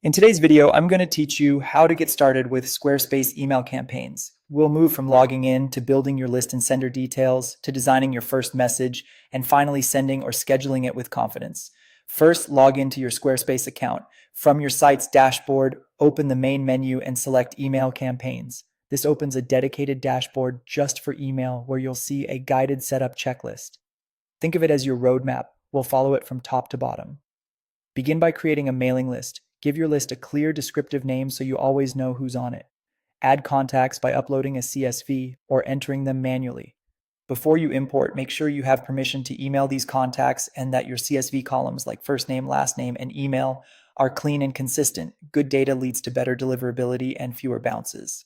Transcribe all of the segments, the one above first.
In today's video, I'm going to teach you how to get started with Squarespace email campaigns. We'll move from logging in to building your list and sender details to designing your first message and finally sending or scheduling it with confidence. First, log into your Squarespace account. From your site's dashboard, open the main menu and select Email Campaigns. This opens a dedicated dashboard just for email where you'll see a guided setup checklist. Think of it as your roadmap. We'll follow it from top to bottom. Begin by creating a mailing list. Give your list a clear, descriptive name so you always know who's on it. Add contacts by uploading a CSV or entering them manually. Before you import, make sure you have permission to email these contacts and that your CSV columns like first name, last name, and email are clean and consistent. Good data leads to better deliverability and fewer bounces.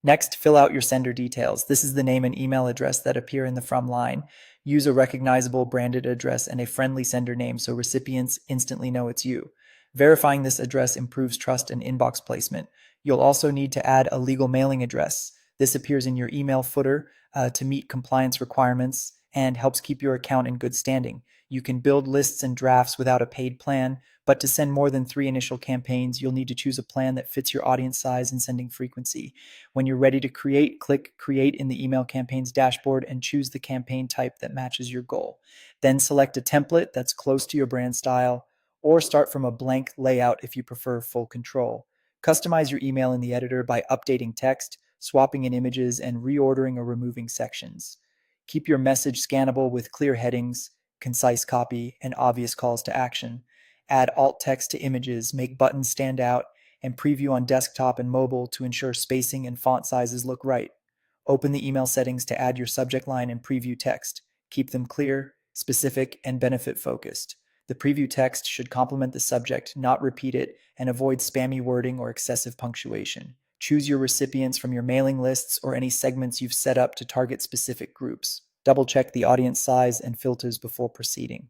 Next, fill out your sender details. This is the name and email address that appear in the from line. Use a recognizable branded address and a friendly sender name so recipients instantly know it's you. Verifying this address improves trust and inbox placement. You'll also need to add a legal mailing address. This appears in your email footer to meet compliance requirements and helps keep your account in good standing. You can build lists and drafts without a paid plan, but to send more than 3 initial campaigns, you'll need to choose a plan that fits your audience size and sending frequency. When you're ready to create, click Create in the Email Campaigns dashboard and choose the campaign type that matches your goal. Then select a template that's close to your brand style, or start from a blank layout if you prefer full control. Customize your email in the editor by updating text, swapping in images, and reordering or removing sections. Keep your message scannable with clear headings, concise copy, and obvious calls to action. Add alt text to images, make buttons stand out, and preview on desktop and mobile to ensure spacing and font sizes look right. Open the email settings to add your subject line and preview text. Keep them clear, specific, and benefit focused. The preview text should complement the subject, not repeat it, and avoid spammy wording or excessive punctuation. Choose your recipients from your mailing lists or any segments you've set up to target specific groups. Double check the audience size and filters before proceeding.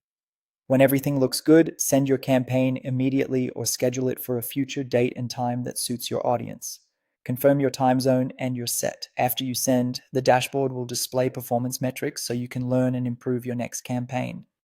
When everything looks good, send your campaign immediately or schedule it for a future date and time that suits your audience. Confirm your time zone and you're set. After you send, the dashboard will display performance metrics so you can learn and improve your next campaign.